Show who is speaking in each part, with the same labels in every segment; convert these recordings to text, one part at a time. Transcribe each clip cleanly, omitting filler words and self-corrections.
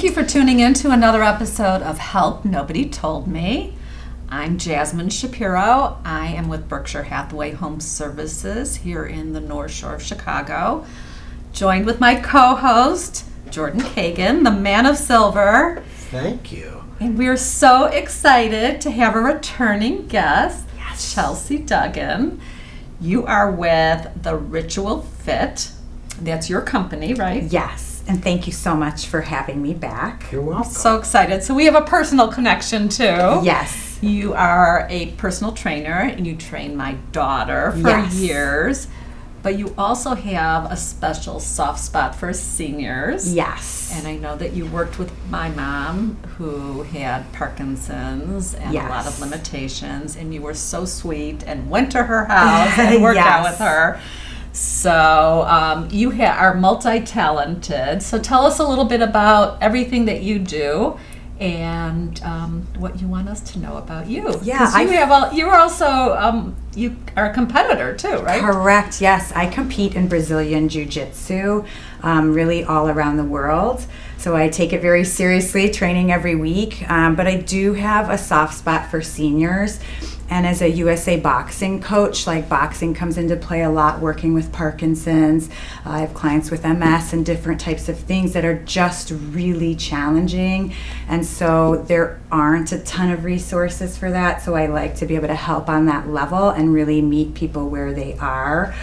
Speaker 1: Thank you for tuning in to another episode of Help Nobody Told Me. I'm Jasmine Shapiro. I am with Berkshire Hathaway Home Services here in the North Shore of Chicago, joined with my co-host, Jordan Kagan, the man of silver.
Speaker 2: Thank you.
Speaker 1: And we're so excited to have a returning guest, Chelsea Duggan. You are with The Ritual Fit. That's your company, right?
Speaker 3: Yes. And thank you so much for having me back.
Speaker 2: You're welcome.
Speaker 1: So excited. So we have a personal connection too.
Speaker 3: Yes.
Speaker 1: You are a personal trainer and you train my daughter for years. But you also have a special soft spot for seniors.
Speaker 3: Yes.
Speaker 1: And I know that you worked with my mom who had Parkinson's and a lot of limitations, and you were so sweet and went to her house and worked out with her. So you are multi-talented. So tell us a little bit about everything that you do and what you want us to know about you.
Speaker 3: Yeah,
Speaker 1: you are also you are a competitor too, right?
Speaker 3: Correct. Yes, I compete in Brazilian jiu-jitsu, really all around the world. So I take it very seriously, training every week. But I do have a soft spot for seniors. And as a USA boxing coach, like boxing comes into play a lot, working with Parkinson's. I have clients with MS and different types of things that are just really challenging. And so there aren't a ton of resources for that. So I like to be able to help on that level and really meet people where they are.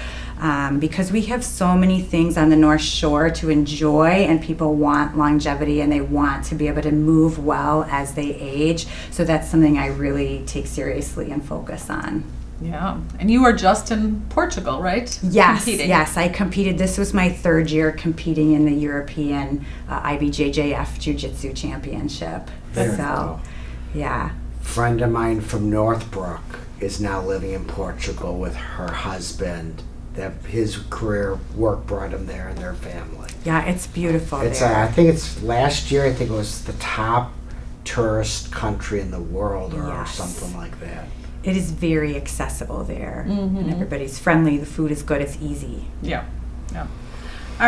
Speaker 3: Because we have so many things on the North Shore to enjoy, and people want longevity and they want to be able to move well as they age. So that's something I really take seriously and focus on.
Speaker 1: Yeah, and you were just in Portugal, right?
Speaker 3: Yes,
Speaker 1: competing.
Speaker 3: Yes, I competed. This was my third year competing in the European IBJJF Jiu-Jitsu Championship.
Speaker 2: Very cool.
Speaker 3: Yeah.
Speaker 2: Friend of mine from Northbrook is now living in Portugal with her husband. That his career work brought him there and their family.
Speaker 3: Yeah, it's beautiful
Speaker 2: It's
Speaker 3: there.
Speaker 2: I think it's last year. I think it was the top tourist country in the world, or something like that.
Speaker 3: It is very accessible there, and everybody's friendly. The food is good. It's easy.
Speaker 1: Yeah. All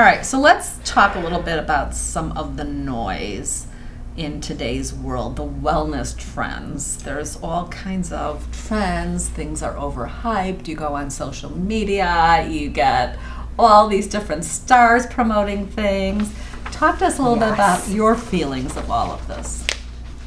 Speaker 1: right, so let's talk a little bit about some of the noise in today's world, the wellness trends. There's all kinds of trends. Things are overhyped. You go on social media, you get all these different stars promoting things. Talk to us a little bit about your feelings of all of this.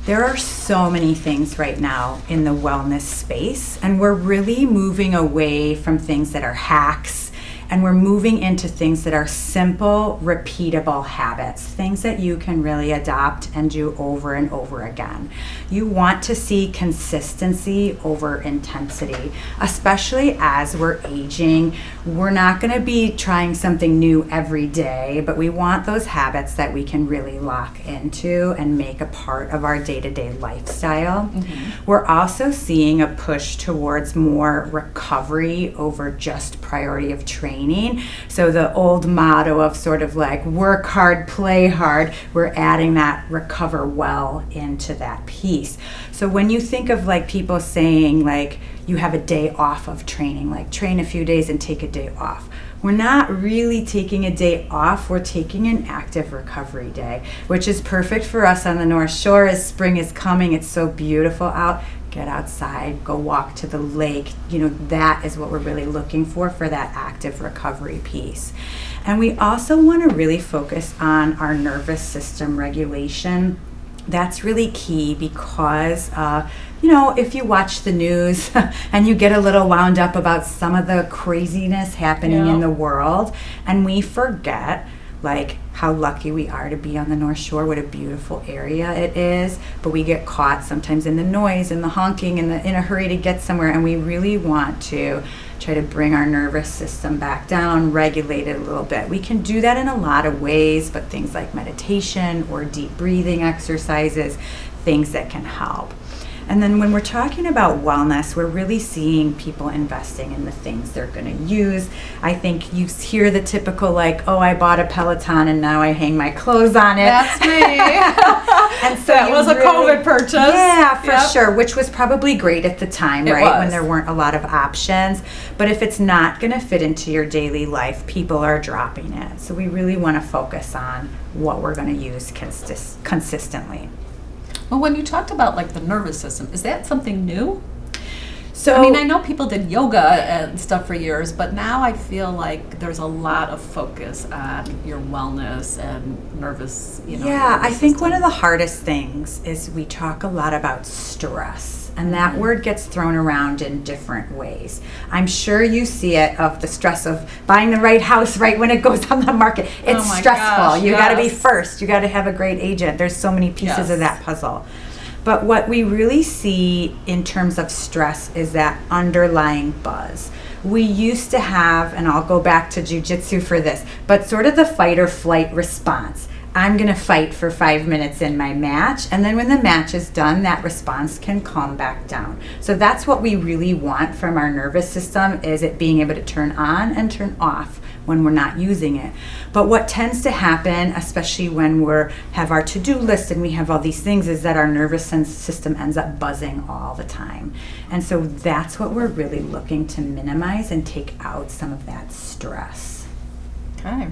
Speaker 3: There are so many things right now in the wellness space, and we're really moving away from things that are hacks, and we're moving into things that are simple, repeatable habits, things that you can really adopt and do over and over again. You want to see consistency over intensity, especially as we're aging. We're not going to be trying something new every day, but we want those habits that we can really lock into and make a part of our day-to-day lifestyle. We're also seeing a push towards more recovery over just priority of training. So the old motto of sort of like work hard, play hard, we're adding that recover well into that piece. So when you think of like people saying like you have a day off of training, like train a few days and take a day off. We're not really taking a day off, we're taking an active recovery day, which is perfect for us on the North Shore as spring is coming. It's so beautiful out. Get outside, go walk to the lake. That is what we're really looking for that active recovery piece. And we also want to really focus on our nervous system regulation. That's really key because, if you watch the news and you get a little wound up about some of the craziness happening in the world, and we forget like how lucky we are to be on the North Shore, what a beautiful area it is, but we get caught sometimes in the noise and the honking and in a hurry to get somewhere, and we really want to try to bring our nervous system back down, regulate it a little bit. We can do that in a lot of ways, but things like meditation or deep breathing exercises, things that can help. And then when we're talking about wellness, we're really seeing people investing in the things they're going to use. I think you hear the typical like, oh, I bought a Peloton and now I hang my clothes on it.
Speaker 1: That's me.
Speaker 3: And so
Speaker 1: that was a COVID purchase.
Speaker 3: Yeah, for sure, which was probably great at the time, right?
Speaker 1: Was.
Speaker 3: When there weren't a lot of options. But if it's not going to fit into your daily life, people are dropping it. So we really want to focus on what we're going to use consistently.
Speaker 1: Well, when you talked about like the nervous system, is that something new?
Speaker 3: So
Speaker 1: I mean, I know people did yoga and stuff for years, but now I feel like there's a lot of focus on your wellness and nervous,
Speaker 3: yeah,
Speaker 1: nervous
Speaker 3: I think
Speaker 1: system.
Speaker 3: one of the hardest things is we talk a lot about stress. And that word gets thrown around in different ways. I'm sure you see it of the stress of buying the right house right when it goes on the market. It's
Speaker 1: my
Speaker 3: stressful.
Speaker 1: gosh,
Speaker 3: You got to be
Speaker 1: yes.
Speaker 3: first. You got to have a great agent. There's so many pieces
Speaker 1: Yes.
Speaker 3: of that puzzle. But what we really see in terms of stress is that underlying buzz. We used to have, and I'll go back to jiu-jitsu for this, but sort of the fight or flight response. I'm going to fight for 5 minutes in my match, and then when the match is done, that response can calm back down. So that's what we really want from our nervous system, is it being able to turn on and turn off when we're not using it. But what tends to happen, especially when we have our to-do list and we have all these things, is that our nervous system ends up buzzing all the time. And so that's what we're really looking to minimize and take out some of that stress.
Speaker 1: Okay,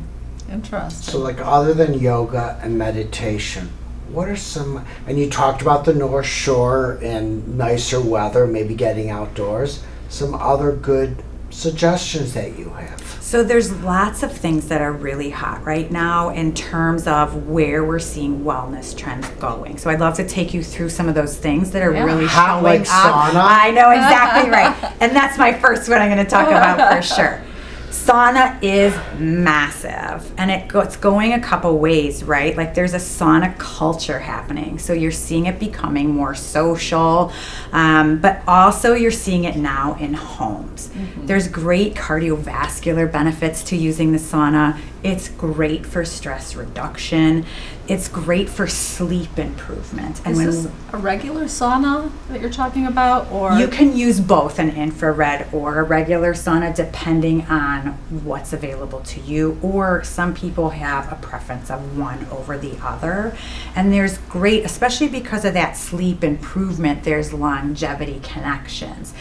Speaker 1: interesting.
Speaker 2: So like other than yoga and meditation, what are some, and you talked about the North Shore and nicer weather, maybe getting outdoors, some other good suggestions that you have?
Speaker 3: So there's lots of things that are really hot right now in terms of where we're seeing wellness trends going. So I'd love to take you through some of those things that are really
Speaker 2: Hot
Speaker 3: showing
Speaker 2: like
Speaker 3: up.
Speaker 2: sauna?
Speaker 3: I know exactly right. And that's my first one I'm going to talk about for sure. Sauna is massive, and it's going a couple ways, right? Like there's a sauna culture happening. So you're seeing it becoming more social, but also you're seeing it now in homes. Mm-hmm. There's great cardiovascular benefits to using the sauna. It's great for stress reduction. It's great for sleep improvement. And
Speaker 1: is this a regular sauna that you're talking about, or
Speaker 3: you can use both an infrared or a regular sauna depending on what's available to you, or some people have a preference of one over the other. And there's great, especially because of that sleep improvement, there's longevity connections.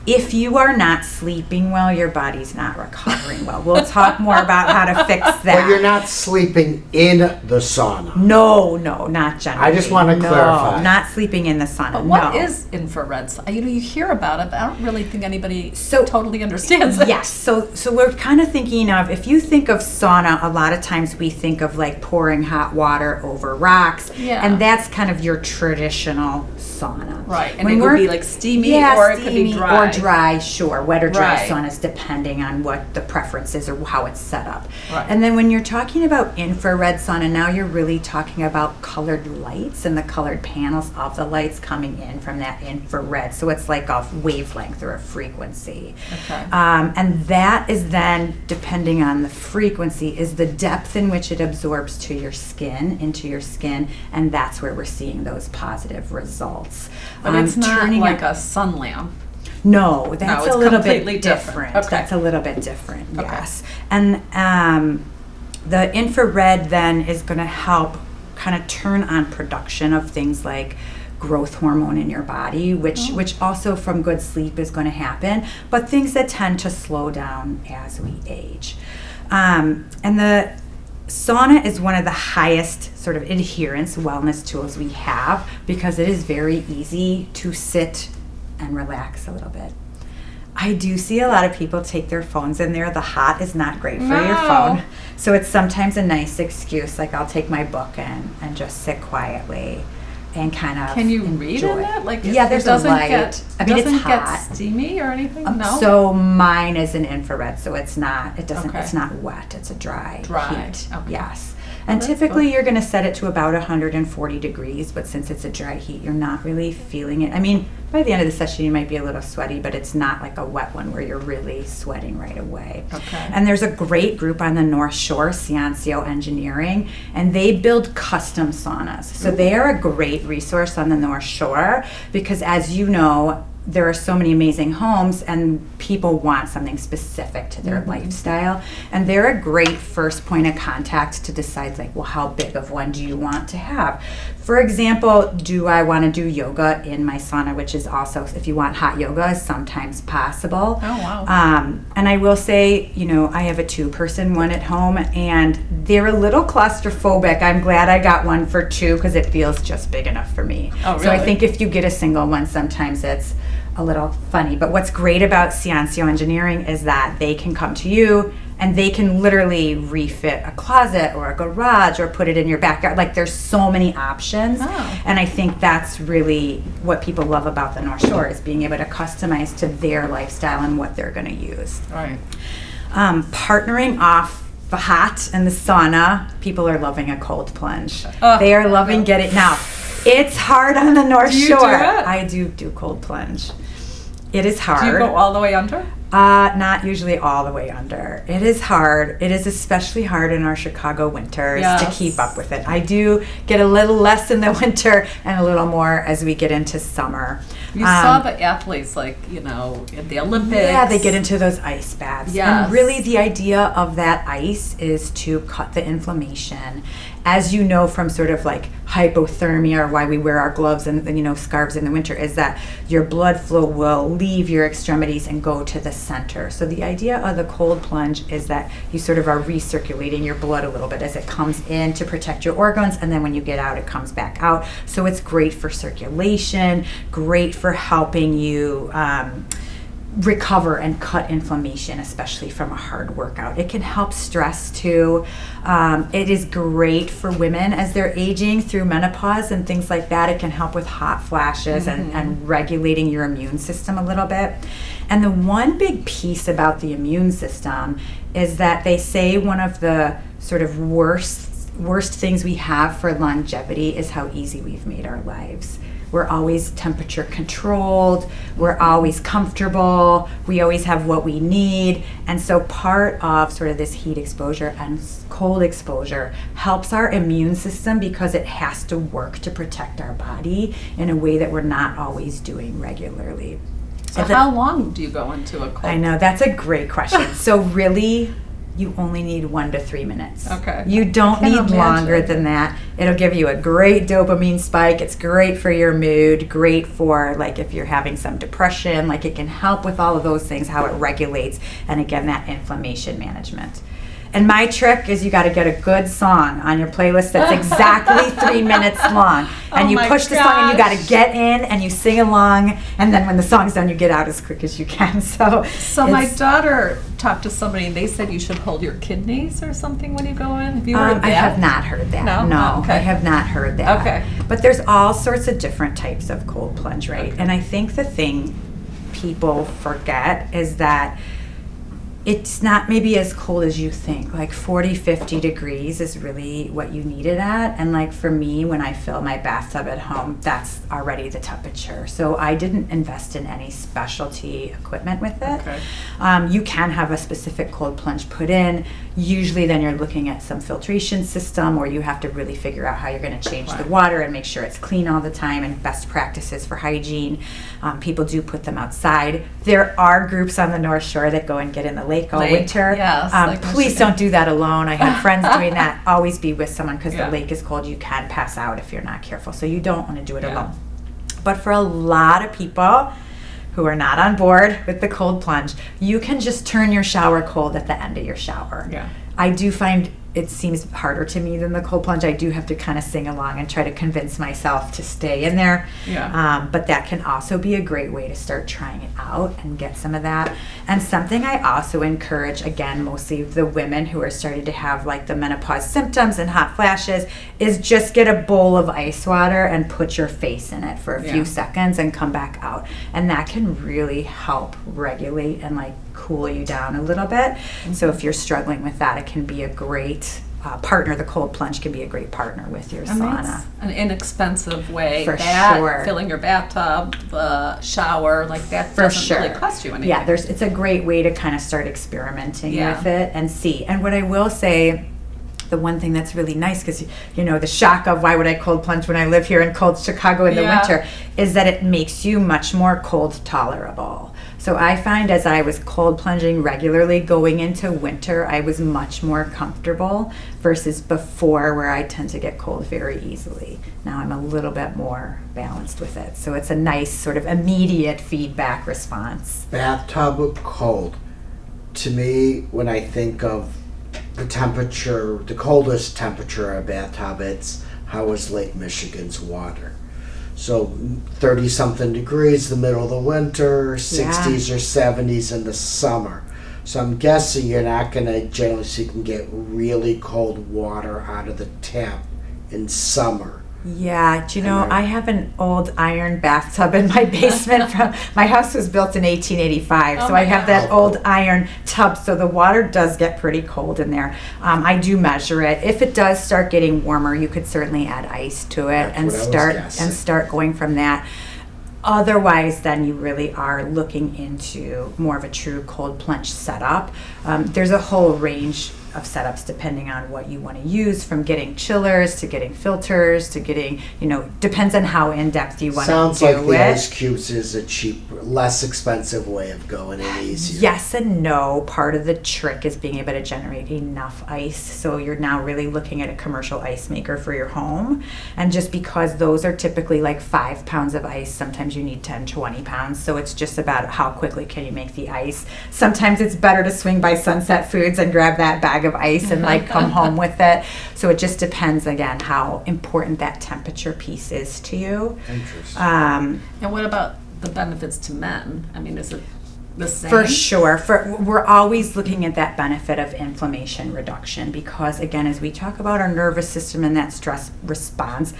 Speaker 3: If you are not sleeping well, your body's not recovering well. We'll talk more about how to fix that.
Speaker 2: But you're not sleeping in the sauna.
Speaker 3: No, not generally.
Speaker 2: I just want to clarify.
Speaker 3: Not sleeping in the sauna.
Speaker 1: But what
Speaker 3: no.
Speaker 1: is infrared? You hear about it, but I don't really think anybody totally understands it.
Speaker 3: Yes, so we're kind of thinking of, if you think of sauna, a lot of times we think of like pouring hot water over rocks, and that's kind of your traditional sauna.
Speaker 1: Right, and it would be like steamy, or it could be dry.
Speaker 3: Or dry, sure, wet or dry
Speaker 1: Right.
Speaker 3: saunas, depending on what the preference is or how it's set up.
Speaker 1: Right.
Speaker 3: And then when you're talking about infrared sauna, now you're really talking about colored lights and the colored panels of the lights coming in from that infrared. So it's like a wavelength or a frequency.
Speaker 1: Okay.
Speaker 3: And that is then, depending on the frequency, is the depth in which it absorbs to your skin, into your skin, and that's where we're seeing those positive results.
Speaker 1: But it's not
Speaker 3: turning
Speaker 1: like
Speaker 3: up-
Speaker 1: a sun lamp.
Speaker 3: No, that's
Speaker 1: it's
Speaker 3: a little
Speaker 1: completely
Speaker 3: bit
Speaker 1: different.
Speaker 3: different.
Speaker 1: Okay.
Speaker 3: That's a little bit different,
Speaker 1: Okay.
Speaker 3: yes. And the infrared then is going to help kind of turn on production of things like growth hormone in your body, which also from good sleep is going to happen, but things that tend to slow down as we age. And the sauna is one of the highest sort of adherence wellness tools we have, because it is very easy to sit and relax a little bit. I do see a lot of people take their phones in there. The hot is not great for your phone. So it's sometimes a nice excuse, like I'll take my book and just sit quietly and kind of
Speaker 1: Can you read
Speaker 3: enjoy
Speaker 1: in it? Like
Speaker 3: yeah, there's
Speaker 1: it doesn't
Speaker 3: a light.
Speaker 1: Get,
Speaker 3: I mean, it's
Speaker 1: doesn't
Speaker 3: hot.
Speaker 1: get steamy or anything? No.
Speaker 3: So mine is an infrared, so it's not. It doesn't.
Speaker 1: Okay.
Speaker 3: It's not wet. It's a dry
Speaker 1: Dry,
Speaker 3: heat.
Speaker 1: okay.
Speaker 3: Yes. And
Speaker 1: that's
Speaker 3: typically
Speaker 1: cool.
Speaker 3: you're going to set it to about 140 degrees, but since it's a dry heat, you're not really feeling it. I mean, by the end of the session, you might be a little sweaty, but it's not like a wet one where you're really sweating right away.
Speaker 1: Okay.
Speaker 3: And there's a great group on the North Shore, Sciencio Engineering, and they build custom saunas. So they are a great resource on the North Shore because, as you know, there are so many amazing homes and people want something specific to their lifestyle, and they're a great first point of contact to decide, like, well, how big of one do you want to have? For example, do I want to do yoga in my sauna, which is also, if you want hot yoga, is sometimes possible.
Speaker 1: Oh, wow.
Speaker 3: And I will say, you know, I have a 2-person one at home, and they're a little claustrophobic. I'm glad I got one for 2 because it feels just big enough for me.
Speaker 1: Oh, really?
Speaker 3: So I think if you get a single one, sometimes it's a little funny. But what's great about Sciencio Engineering is that they can come to you and they can literally refit a closet or a garage or put it in your backyard. Like, there's so many options.
Speaker 1: Oh.
Speaker 3: And I think that's really what people love about the North Shore, is being able to customize to their lifestyle and what they're going to use.
Speaker 1: Right.
Speaker 3: Partnering off the hot and the sauna, people are loving a cold plunge.
Speaker 1: Oh,
Speaker 3: they are loving getting, now, it's hard on the North
Speaker 1: Do you
Speaker 3: Shore.
Speaker 1: do it?
Speaker 3: I do cold plunge. It is hard.
Speaker 1: Do you go all the way under?
Speaker 3: Not usually all the way under. It is hard. It is especially hard in our Chicago winters to
Speaker 1: Yes.
Speaker 3: keep up with it. I do get a little less in the winter and a little more as we get into summer.
Speaker 1: You saw the athletes, like, you know, at the Olympics.
Speaker 3: Yeah, they get into those ice baths.
Speaker 1: Yes.
Speaker 3: And really the idea of that ice is to cut the inflammation. As you know from sort of like hypothermia, or why we wear our gloves and, you know, scarves in the winter, is that your blood flow will leave your extremities and go to the center. So the idea of the cold plunge is that you sort of are recirculating your blood a little bit as it comes in to protect your organs, and then when you get out, it comes back out. So it's great for circulation, great for helping you recover and cut inflammation, especially from a hard workout. It can help stress too. It is great for women as they're aging through menopause and things like that. It can help with hot flashes and regulating your immune system a little bit. And the one big piece about the immune system is that they say one of the sort of worst things we have for longevity is how easy we've made our lives. We're always temperature controlled, we're always comfortable, we always have what we need. And so part of sort of this heat exposure and cold exposure helps our immune system because it has to work to protect our body in a way that we're not always doing regularly.
Speaker 1: So how long do you go into a cold?
Speaker 3: I know, that's a great question. So really, you only need 1 to 3 minutes.
Speaker 1: Okay.
Speaker 3: You don't
Speaker 1: I
Speaker 3: need
Speaker 1: can't
Speaker 3: longer
Speaker 1: imagine.
Speaker 3: than that. It'll give you a great dopamine spike. It's great for your mood, great for like if you're having some depression, like it can help with all of those things, how it regulates, and again, that inflammation management. And my trick is you got to get a good song on your playlist that's exactly 3 minutes long. And
Speaker 1: Oh
Speaker 3: you
Speaker 1: my
Speaker 3: push the song and you got to
Speaker 1: gosh.
Speaker 3: get in and you sing along. And then when the song's done, you get out as quick as you can. So
Speaker 1: my
Speaker 3: it's-
Speaker 1: daughter talked to somebody and they said you should hold your kidneys or something when you go in. Have you heard that?
Speaker 3: I have not heard that.
Speaker 1: No?
Speaker 3: No,
Speaker 1: Oh, okay.
Speaker 3: I have not heard that.
Speaker 1: Okay.
Speaker 3: But there's all sorts of different types of cold plunge, right?
Speaker 1: Okay.
Speaker 3: And I think the thing people forget is that it's not maybe as cold as you think. Like 40, 50 degrees is really what you need it at. And like for me, when I fill my bathtub at home, that's already the temperature. So I didn't invest in any specialty equipment with it.
Speaker 1: Okay.
Speaker 3: You can have a specific cold plunge put in. Usually then you're looking at some filtration system, or you have to really figure out how you're going to change the
Speaker 1: Right.
Speaker 3: water and make sure it's clean all the time, and best practices for hygiene. People do put them outside. There are groups on the North Shore that go and get in the lake all
Speaker 1: Lake,
Speaker 3: winter.
Speaker 1: yes, like
Speaker 3: Please
Speaker 1: Michigan.
Speaker 3: don't do that alone. I have friends doing that. Always be with someone because
Speaker 1: Yeah.
Speaker 3: the lake is cold. You can pass out if you're not careful. So you don't want to do it
Speaker 1: Yeah.
Speaker 3: alone. But for a lot of people who are not on board with the cold plunge, you can just turn your shower cold at the end of your shower.
Speaker 1: Yeah.
Speaker 3: I do find it seems harder to me than the cold plunge. I do have to kind of sing along and try to convince myself to stay in there.
Speaker 1: Yeah.
Speaker 3: But that can also be a great way to start trying it out and get some of that. And something I also encourage, again, mostly the women who are starting to have like the menopause symptoms and hot flashes, is just get a bowl of ice water and put your face in it for a
Speaker 1: Yeah.
Speaker 3: few seconds and come back out. And that can really help regulate and like cool you down a little bit. So if you're struggling with that, it can be a great partner. The cold plunge can be a great partner with your
Speaker 1: And
Speaker 3: sauna.
Speaker 1: that's an inexpensive way.
Speaker 3: For
Speaker 1: that,
Speaker 3: sure.
Speaker 1: Filling your bathtub, the shower, like that
Speaker 3: For
Speaker 1: doesn't
Speaker 3: sure.
Speaker 1: really cost you anything.
Speaker 3: Yeah, it's a great way to kind of start experimenting
Speaker 1: Yeah.
Speaker 3: with it and see. And what I will say, the one thing that's really nice, because the shock of why would I cold plunge when I live here in cold Chicago in the
Speaker 1: Yeah.
Speaker 3: winter, is that it makes you much more cold tolerable. So I find as I was cold plunging regularly going into winter, I was much more comfortable versus before, where I tend to get cold very easily. Now I'm a little bit more balanced with it. So it's a nice sort of immediate feedback response.
Speaker 2: Bathtub cold. To me, when I think of the temperature, the coldest temperature of a bathtub, it's how is Lake Michigan's water? So 30 something degrees the middle of the winter, 60s or 70s in the summer. So I'm guessing you're not going to generally speaking get really cold water out of the tap in summer.
Speaker 3: Yeah, I have an old iron bathtub in my basement from my house was built in 1885,
Speaker 1: Oh
Speaker 3: so
Speaker 1: my
Speaker 3: I have that old iron tub, so the water does get pretty cold in there. I do measure it. If it does start getting warmer, you could certainly add ice to it
Speaker 2: That's what I was guessing.
Speaker 3: start going from that. Otherwise, then you really are looking into more of a true cold plunge setup. There's a whole range of setups depending on what you want to use, from getting chillers to getting filters to getting, depends on how in-depth you want
Speaker 2: Sounds
Speaker 3: to do
Speaker 2: like the
Speaker 3: it.
Speaker 2: ice cubes is a cheaper, less expensive way of going and easier.
Speaker 3: Yes and no. Part of the trick is being able to generate enough ice. So you're now really looking at a commercial ice maker for your home. And just because those are typically like 5 pounds of ice, sometimes you need 10, 20 pounds. So it's just about how quickly can you make the ice. Sometimes it's better to swing by Sunset Foods and grab that bag of ice and come home with it. So it just depends, again, how important that temperature piece is to you.
Speaker 2: Interesting.
Speaker 1: And what about the benefits to men? I mean, is it the same?
Speaker 3: For sure. We're always looking at that benefit of inflammation reduction because, again, as we talk about our nervous system and that stress response,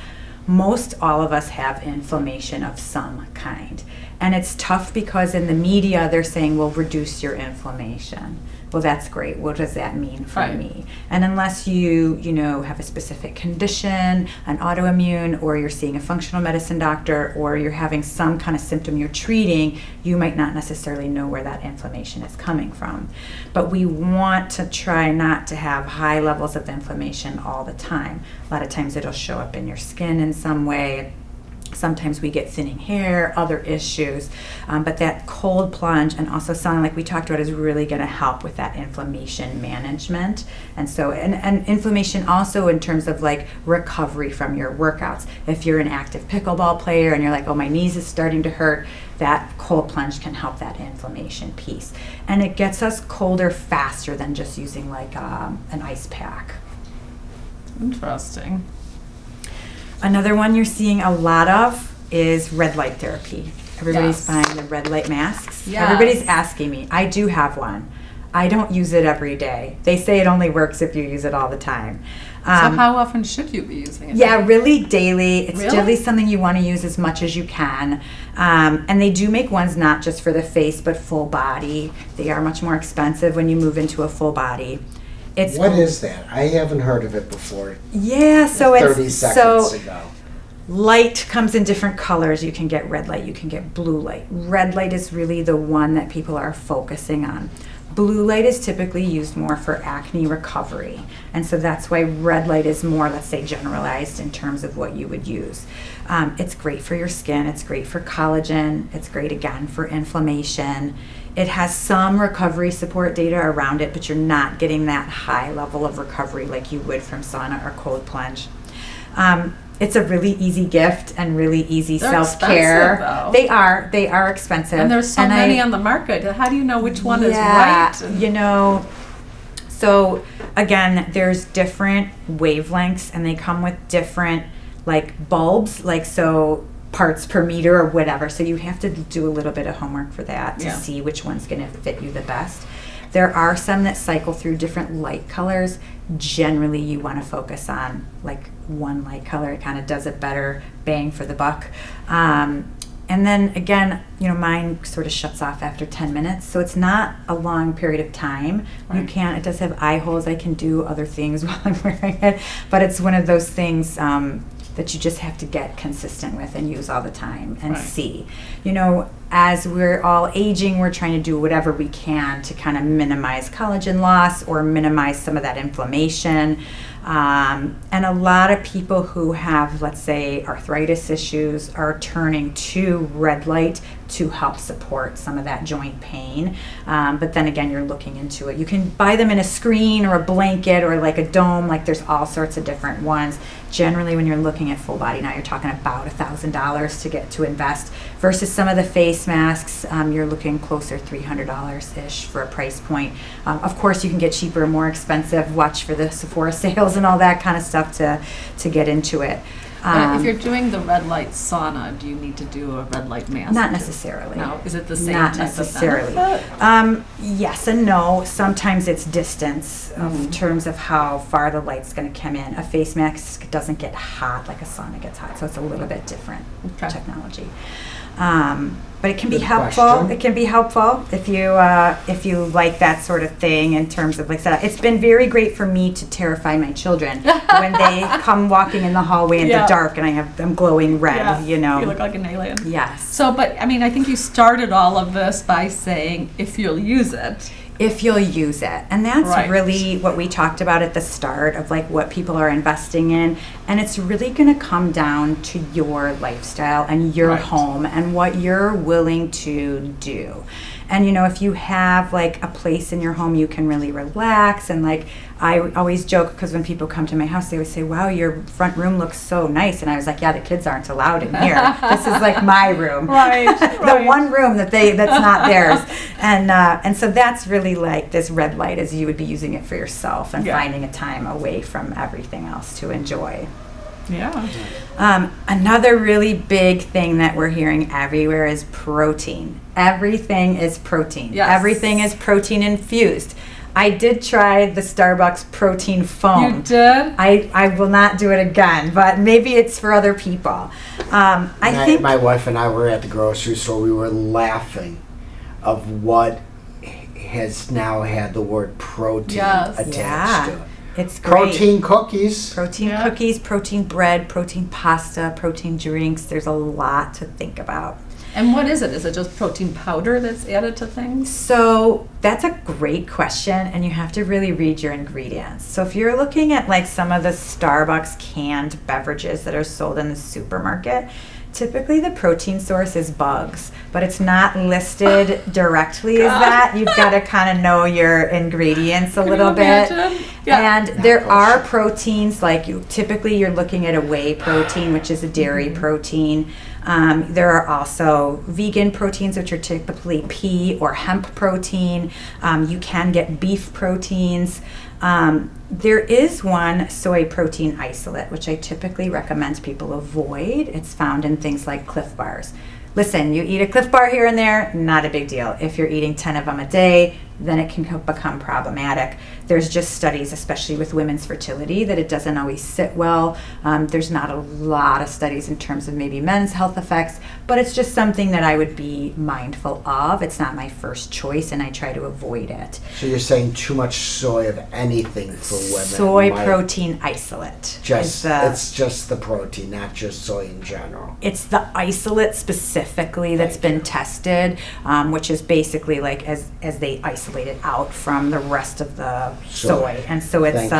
Speaker 3: most all of us have inflammation of some kind. And it's tough because in the media they're saying, well, reduce your inflammation. Well, that's great. What does that mean for me? And unless you have a specific condition, an autoimmune, or you're seeing a functional medicine doctor, or you're having some kind of symptom you're treating, you might not necessarily know where that inflammation is coming from. But we want to try not to have high levels of inflammation all the time. A lot of times it'll show up in your skin in some way. Sometimes we get thinning hair, other issues, but that cold plunge and also sauna, like we talked about, is really going to help with that inflammation management. And so, and inflammation also in terms of like recovery from your workouts. If you're an active pickleball player and you're like, oh, my knees is starting to hurt, that cold plunge can help that inflammation piece. And it gets us colder faster than just using like an ice pack.
Speaker 1: Interesting.
Speaker 3: Another one you're seeing a lot of is red light therapy. Everybody's
Speaker 1: Yes.
Speaker 3: buying the red light masks.
Speaker 1: Yes.
Speaker 3: Everybody's asking me. I do have one. I don't use it every day. They say it only works if you use it all the time.
Speaker 1: So how often should you be using it?
Speaker 3: Yeah, really daily. It's
Speaker 1: Really?
Speaker 3: really something you want to use as much as you can. And they do make ones not just for the face, but full body. They are much more expensive when you move into a full body.
Speaker 2: What is that? I haven't heard of it before.
Speaker 3: Yeah, so
Speaker 2: 30
Speaker 3: it's
Speaker 2: seconds ago.
Speaker 3: Light comes in different colors. You can get red light, you can get blue light. Red light is really the one that people are focusing on. Blue light is typically used more for acne recovery. And so that's why red light is more, let's say, generalized in terms of what you would use. It's great for your skin. It's great for collagen. It's great, again, for inflammation. It has some recovery support data around it, but you're not getting that high level of recovery like you would from sauna or cold plunge. It's a really easy gift and really easy
Speaker 1: They're
Speaker 3: self-care.
Speaker 1: expensive, though.
Speaker 3: They are expensive.
Speaker 1: And there's so many on the market. How do you know which one is right?
Speaker 3: So again, there's different wavelengths and they come with different like bulbs, like so parts per meter or whatever. So you have to do a little bit of homework for that to see which one's going to fit you the best. There are some that cycle through different light colors. Generally, you want to focus on like one light color. It kind of does a better bang for the buck. And And then again, mine sort of shuts off after 10 minutes. So it's not a long period of time.
Speaker 1: Right.
Speaker 3: It does have eye holes. I can do other things while I'm wearing it. But it's one of those things that you just have to get consistent with and use all the time and
Speaker 1: Right.
Speaker 3: see. As we're all aging, we're trying to do whatever we can to kind of minimize collagen loss or minimize some of that inflammation. And a lot of people who have, let's say, arthritis issues are turning to red light to help support some of that joint pain. But then again, you're looking into it. You can buy them in a screen or a blanket or like a dome. Like there's all sorts of different ones. Generally, when you're looking at full body now, you're talking about $1,000 to get to invest versus some of the face masks. You're looking closer $300-ish for a price point. Of course, you can get cheaper and more expensive. Watch for the Sephora sales and all that kind of stuff to get into it.
Speaker 1: If you're doing the red light sauna, do you need to do a red light mask?
Speaker 3: Not
Speaker 1: too?
Speaker 3: necessarily.
Speaker 1: No. Is it the same
Speaker 3: Not
Speaker 1: type
Speaker 3: necessarily.
Speaker 1: of benefit?
Speaker 3: Yes and no. Sometimes it's distance in terms of how far the light's going to come in. A face mask doesn't get hot like a sauna gets hot, so it's a little bit different technology. But it can be
Speaker 2: Good
Speaker 3: helpful.
Speaker 2: question.
Speaker 3: It can be helpful if you like that sort of thing in terms of like that. It's been very great for me to terrify my children when they come walking in the hallway in the dark and I'm glowing red.
Speaker 1: You look like an alien.
Speaker 3: Yes.
Speaker 1: So, but I mean, I think you started all of this by saying if you'll use it.
Speaker 3: If you'll use it. And that's
Speaker 1: Right.
Speaker 3: really what we talked about at the start of like what people are investing in. And it's really going to come down to your lifestyle and your
Speaker 1: Right.
Speaker 3: home and what you're willing to do. And if you have like a place in your home you can really relax, and like I always joke because when people come to my house they always say, wow, your front room looks so nice, and I was like, yeah, the kids aren't allowed in here. This is like my room.
Speaker 1: Right.
Speaker 3: The one room that's not theirs. And so that's really like this red light, as you would be using it for yourself and finding a time away from everything else to enjoy.
Speaker 1: Yeah.
Speaker 3: Another really big thing that we're hearing everywhere is protein. Everything is protein.
Speaker 1: Yes.
Speaker 3: Everything is protein infused. I did try the Starbucks protein foam.
Speaker 1: You did?
Speaker 3: I will not do it again, but maybe it's for other people. I think
Speaker 2: my wife and I were at the grocery store. We were laughing of what has now had the word protein attached to it.
Speaker 3: It's great.
Speaker 2: Protein cookies.
Speaker 3: Protein cookies, protein bread, protein pasta, protein drinks. There's a lot to think about.
Speaker 1: And what is it? Is it just protein powder that's added to things?
Speaker 3: So that's a great question, and you have to really read your ingredients. So if you're looking at like some of the Starbucks canned beverages that are sold in the supermarket, typically the protein source is bugs, but it's not listed directly as that. You've got to kind of know your ingredients a little bit.
Speaker 1: Yeah.
Speaker 3: And there are proteins, like typically you're looking at a whey protein, which is a dairy protein. There are also vegan proteins, which are typically pea or hemp protein. You can get beef proteins. There is one soy protein isolate, which I typically recommend people avoid. It's found in things like Cliff Bars. Listen, you eat a Cliff Bar here and there, not a big deal. If you're eating 10 of them a day, then it can become problematic. There's just studies, especially with women's fertility, that it doesn't always sit well. There's not a lot of studies in terms of maybe men's health effects, but it's just something that I would be mindful of. It's not my first choice, and I try to avoid it.
Speaker 2: So you're saying too much soy of anything for women?
Speaker 3: Soy protein isolate.
Speaker 2: It's just the protein, not just soy in general.
Speaker 3: It's the isolate specifically that's been tested, which is basically like as they isolate it out from the rest of the soy. And so it's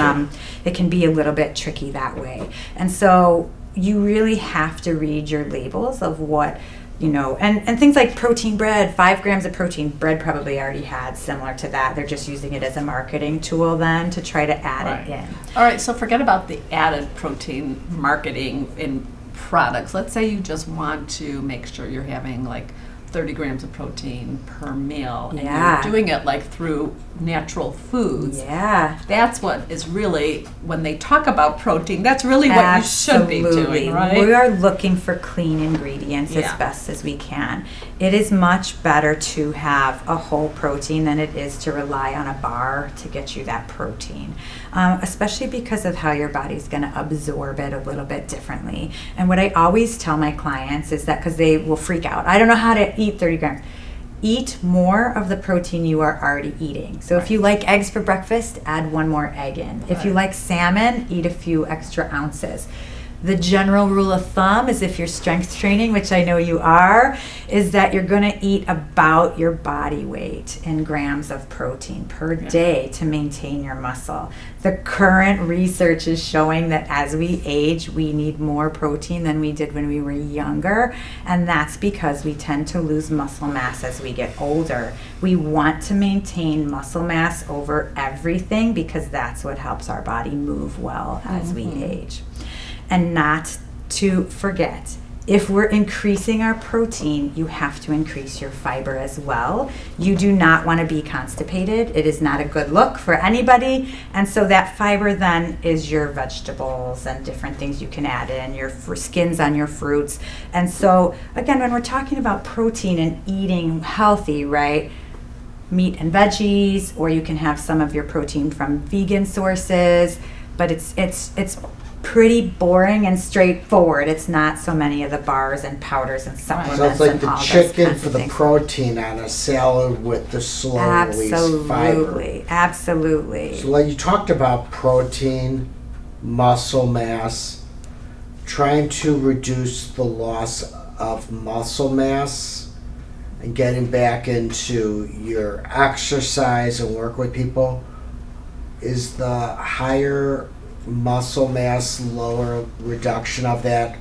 Speaker 3: it can be a little bit tricky that way. And so you really have to read your labels of what, and things like protein bread, 5 grams of protein bread probably already had similar to that. They're just using it as a marketing tool then to try to add it in.
Speaker 1: All right, so forget about the added protein marketing in products. Let's say you just want to make sure you're having like 30 grams of protein per meal, and you're doing it like through natural foods.
Speaker 3: Yeah.
Speaker 1: That's what is really, when they talk about protein, that's really what you should be doing, right?
Speaker 3: We are looking for clean ingredients as best as we can. It is much better to have a whole protein than it is to rely on a bar to get you that protein, especially because of how your body's going to absorb it a little bit differently. And what I always tell my clients is that, because they will freak out, I don't know how to eat 30 grams. Eat more of the protein you are already eating. So if you like eggs for breakfast, add 1 more egg in. If you like salmon, eat a few extra ounces. The general rule of thumb is, if you're strength training, which I know you are, is that you're going to eat about your body weight in grams of protein per day to maintain your muscle. The current research is showing that as we age, we need more protein than we did when we were younger, and that's because we tend to lose muscle mass as we get older. We want to maintain muscle mass over everything because that's what helps our body move well as we age. And not to forget, if we're increasing our protein, you have to increase your fiber as well. You do not want to be constipated. It is not a good look for anybody. And so that fiber then is your vegetables and different things you can add in, your skins on your fruits. And so, again, when we're talking about protein and eating healthy, right? Meat and veggies, or you can have some of your protein from vegan sources, but it's pretty boring and straightforward. It's not so many of the bars and powders and supplements.
Speaker 2: So it's like
Speaker 3: and
Speaker 2: the
Speaker 3: all
Speaker 2: chicken for the protein on a salad with the slow release fiber.
Speaker 3: Absolutely.
Speaker 2: So like you talked about protein, muscle mass, trying to reduce the loss of muscle mass and getting back into your exercise and work with people. Is the higher muscle mass, lower reduction of that,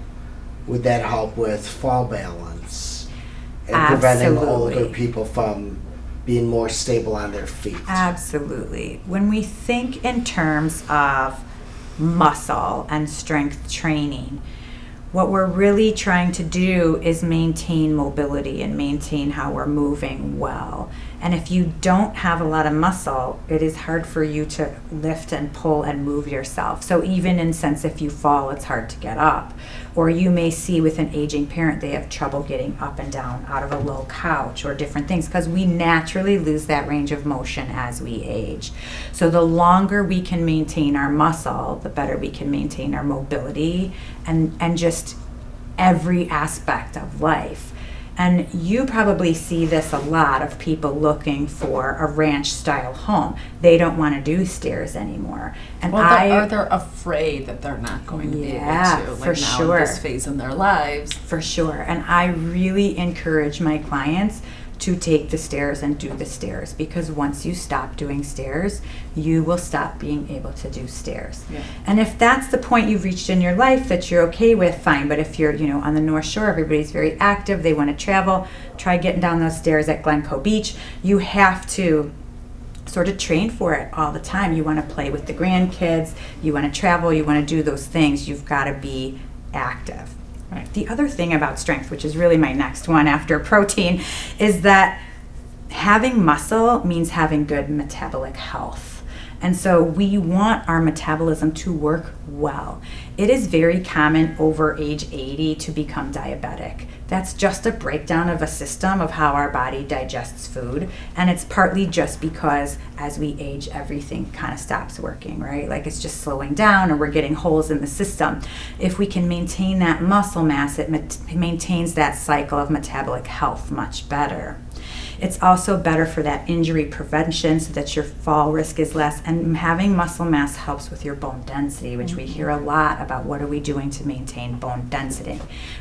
Speaker 2: would that help with fall balance and preventing older people from being more stable on their feet?
Speaker 3: Absolutely. When we think in terms of muscle and strength training, what we're really trying to do is maintain mobility and maintain how we're moving well. And if you don't have a lot of muscle, it is hard for you to lift and pull and move yourself. So even in sense, if you fall, it's hard to get up. Or you may see with an aging parent, they have trouble getting up and down out of a low couch or different things, because we naturally lose that range of motion as we age. So the longer we can maintain our muscle, the better we can maintain our mobility and just every aspect of life. And you probably see this a lot of people looking for a ranch style home. They don't want to do stairs anymore. And
Speaker 1: or they're afraid that they're not going to be able to, like,
Speaker 3: for
Speaker 1: now
Speaker 3: sure.
Speaker 1: in this phase in their lives.
Speaker 3: For sure. And I really encourage my clients to take the stairs and do the stairs, because once you stop doing stairs, you will stop being able to do stairs. Yeah. And if that's the point you've reached in your life that you're okay with, fine. But if you're, on the North Shore, everybody's very active, they want to travel, try getting down those stairs at Glencoe Beach. You have to sort of train for it all the time. You want to play with the grandkids, you want to travel, you want to do those things. You've got to be active. Right. The other thing about strength, which is really my next one after protein, is that having muscle means having good metabolic health. And so we want our metabolism to work well. It is very common over age 80 to become diabetic. That's just a breakdown of a system of how our body digests food. And it's partly just because as we age, everything kind of stops working, right? Like it's just slowing down, or we're getting holes in the system. If we can maintain that muscle mass, it maintains that cycle of metabolic health much better. It's also better for that injury prevention so that your fall risk is less. And having muscle mass helps with your bone density, which we hear a lot about. What are we doing to maintain bone density?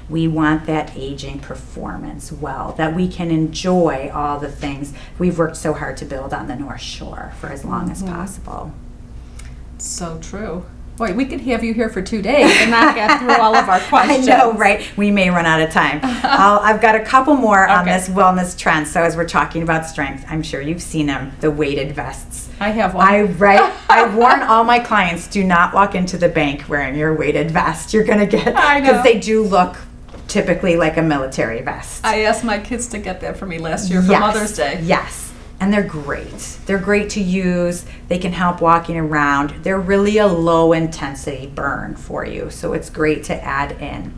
Speaker 3: We want that aging performance well, that we can enjoy all the things we've worked so hard to build on the North Shore for as long as possible.
Speaker 1: So true. Boy, we could have you here for 2 days and not get through all of our questions.
Speaker 3: I know, right? We may run out of time. I've got a couple more on this wellness trend. So as we're talking about strength, I'm sure you've seen them, the weighted vests.
Speaker 1: I have one.
Speaker 3: I warn all my clients, do not walk into the bank wearing your weighted vest. You're going to get, because they do look typically like a military vest.
Speaker 1: I asked my kids to get that for me last year for Mother's Day.
Speaker 3: Yes. And they're great. They're great to use. They can help walking around. They're really a low intensity burn for you. So it's great to add in.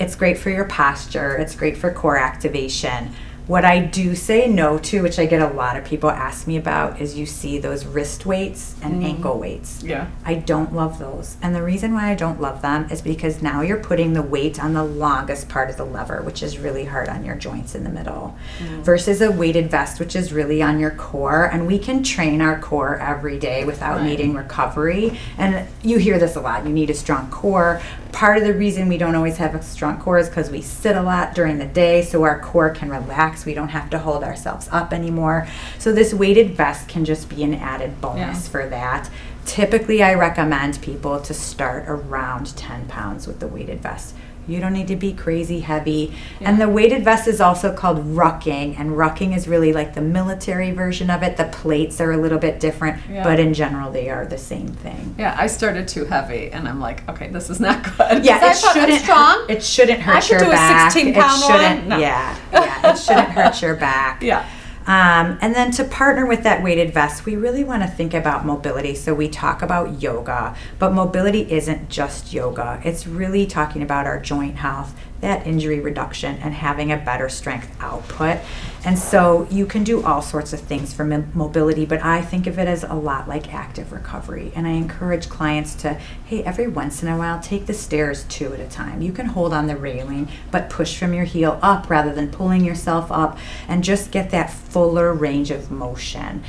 Speaker 3: It's great for your posture. It's great for core activation. What I do say no to, which I get a lot of people ask me about, is you see those wrist weights and ankle weights.
Speaker 1: Yeah.
Speaker 3: I don't love those. And the reason why I don't love them is because now you're putting the weight on the longest part of the lever, which is really hard on your joints in the middle, versus a weighted vest, which is really on your core. And we can train our core every day without needing recovery. And you hear this a lot. You need a strong core. Part of the reason we don't always have a strong core is because we sit a lot during the day, so our core can relax. We don't have to hold ourselves up anymore. So this weighted vest can just be an added bonus for that. Typically, I recommend people to start around 10 pounds with the weighted vest. You don't need to be crazy heavy. Yeah. And the weighted vest is also called rucking, and rucking is really like the military version of it. The plates are a little bit different, but in general, they are the same thing.
Speaker 1: Yeah, I started too heavy, and I'm like, okay, this is not good.
Speaker 3: Yeah, it shouldn't hurt your back.
Speaker 1: I could do a 16-pound one. No.
Speaker 3: Yeah, it shouldn't hurt your back.
Speaker 1: Yeah.
Speaker 3: And then to partner with that weighted vest, we really want to think about mobility. So we talk about yoga, but mobility isn't just yoga. It's really talking about our joint health, that injury reduction, and having a better strength output. And so you can do all sorts of things for mobility, but I think of it as a lot like active recovery. And I encourage clients to, hey, every once in a while, take the stairs 2 at a time. You can hold on the railing, but push from your heel up rather than pulling yourself up, and just get that fuller range of motion.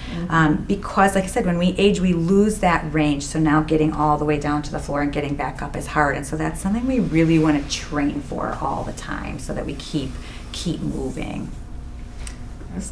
Speaker 3: Because, like I said, when we age, we lose that range. So now getting all the way down to the floor and getting back up is hard. And so that's something we really want to train for all the time so that we keep moving.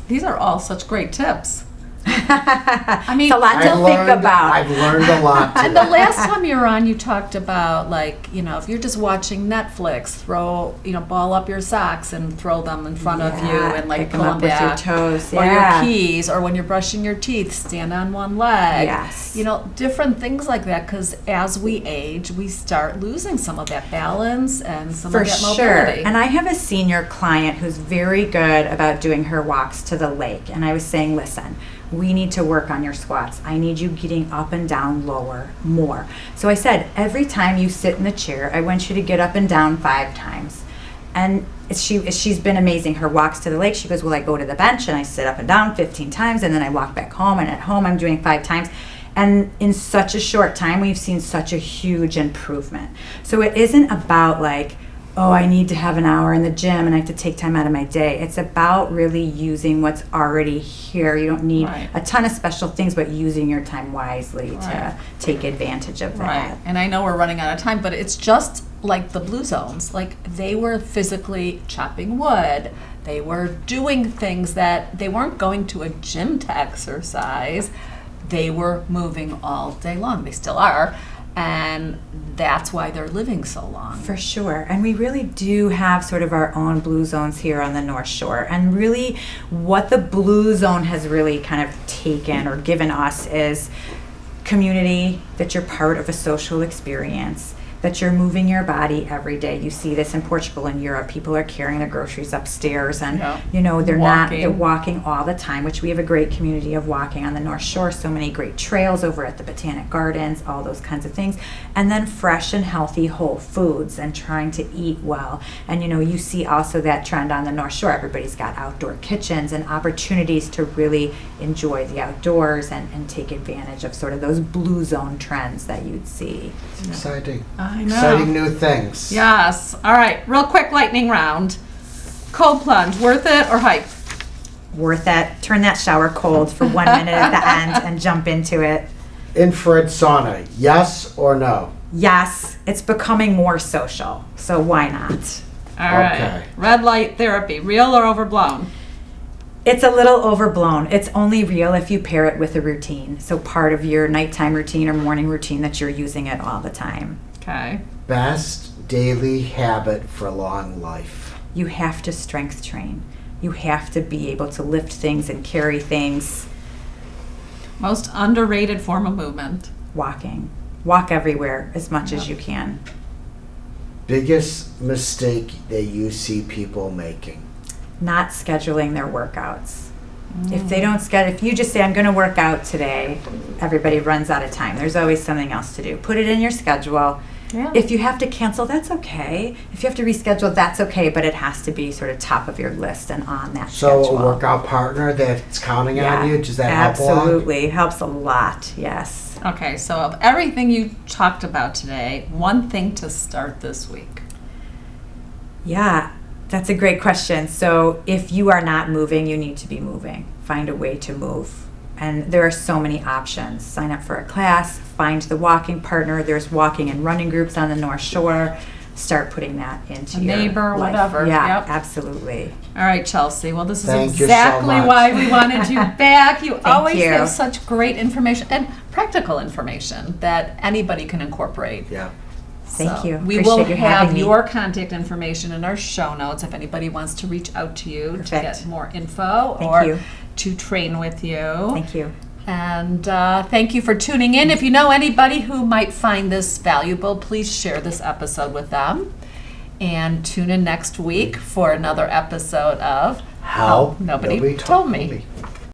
Speaker 1: These are all such great tips. I mean,
Speaker 3: it's a lot to think about.
Speaker 2: I've learned a lot today.
Speaker 1: And the last time you were on, you talked about, like, you know, if you're just watching Netflix, ball up your socks and throw them in front of you, and like pull them back
Speaker 3: with your toes,
Speaker 1: or your keys, or when you're brushing your teeth, stand on one leg.
Speaker 3: Yes,
Speaker 1: you know, different things like that. Because as we age, we start losing some of that balance and some of that mobility.
Speaker 3: And I have a senior client who's very good about doing her walks to the lake, and I was saying, listen, we need to work on your squats. I need you getting up and down lower, more. So I said, every time you sit in the chair, I want you to get up and down 5 times. And she's been amazing. Her walks to the lake, she goes, well, I go to the bench and I sit up and down 15 times, and then I walk back home, and at home I'm doing 5 times. And in such a short time, we've seen such a huge improvement. So it isn't about like, oh, I need to have an hour in the gym and I have to take time out of my day. It's about really using what's already here. You don't need a ton of special things, but using your time wisely to take advantage of that.
Speaker 1: Right. And I know we're running out of time, but it's just like the blue zones. Like, they were physically chopping wood. They were doing things that they weren't going to a gym to exercise. They were moving all day long. They still are. And that's why they're living so long.
Speaker 3: For sure. And we really do have sort of our own blue zones here on the North Shore. And really what the blue zone has really kind of taken or given us is community, that you're part of a social experience, that you're moving your body every day. You see this in Portugal and Europe. People are carrying their groceries upstairs, and they're walking all the time, which we have a great community of walking on the North Shore. So many great trails over at the Botanic Gardens, all those kinds of things. And then fresh and healthy whole foods and trying to eat well. And you see also that trend on the North Shore. Everybody's got outdoor kitchens and opportunities to really enjoy the outdoors and take advantage of sort of those blue zone trends that you'd see.
Speaker 2: It's exciting.
Speaker 1: I know.
Speaker 2: Exciting new things.
Speaker 1: Yes. All right. Real quick lightning round. Cold plunge, worth it or hype?
Speaker 3: Worth it. Turn that shower cold for 1 minute at the end and jump into it.
Speaker 2: Infrared sauna, yes or no?
Speaker 3: Yes. It's becoming more social, so why not?
Speaker 1: All right. Red light therapy, real or overblown?
Speaker 3: It's a little overblown. It's only real if you pair it with a routine. So part of your nighttime routine or morning routine that you're using it all the time.
Speaker 1: Okay.
Speaker 2: Best daily habit for long life.
Speaker 3: You have to strength train. You have to be able to lift things and carry things.
Speaker 1: Most underrated form of movement?
Speaker 3: Walking. Walk everywhere as much as you can.
Speaker 2: Biggest mistake that you see people making?
Speaker 3: Not scheduling their workouts. If they don't schedule, if you just say, I'm going to work out today, everybody runs out of time. There's always something else to do. Put it in your schedule.
Speaker 1: Yeah.
Speaker 3: If you have to cancel, that's okay. If you have to reschedule, that's okay, but it has to be sort of top of your list and on that
Speaker 2: So
Speaker 3: schedule.
Speaker 2: a workout partner that's counting on you, does that help a lot?
Speaker 3: Absolutely. Helps a lot, yes.
Speaker 1: Okay, so of everything you talked about today, one thing to start this week.
Speaker 3: Yeah, that's a great question. So if you are not moving, you need to be moving. Find a way to move. And there are so many options. Sign up for a class, find the walking partner. There's walking and running groups on the North Shore. Start putting that into
Speaker 1: A
Speaker 3: your
Speaker 1: neighbor,
Speaker 3: life.
Speaker 1: whatever.
Speaker 3: Yeah,
Speaker 1: Yep.
Speaker 3: absolutely.
Speaker 1: All right, Chelsea. Well, this is
Speaker 2: Thank you so
Speaker 1: exactly
Speaker 2: much.
Speaker 1: why we wanted you back. You always
Speaker 3: you.
Speaker 1: have such great information and practical information that anybody can incorporate.
Speaker 2: Yeah.
Speaker 3: Thank
Speaker 1: So
Speaker 3: you.
Speaker 1: We
Speaker 3: Appreciate
Speaker 1: will
Speaker 3: you
Speaker 1: have
Speaker 3: having me.
Speaker 1: your contact information in our show notes if anybody wants to reach out to you to
Speaker 3: Perfect.
Speaker 1: get more info
Speaker 3: Thank
Speaker 1: or
Speaker 3: you.
Speaker 1: to train with you.
Speaker 3: Thank you.
Speaker 1: And thank you for tuning in. If you know anybody who might find this valuable, please share this episode with them. And tune in next week for another episode of
Speaker 2: How
Speaker 1: Nobody Told Me.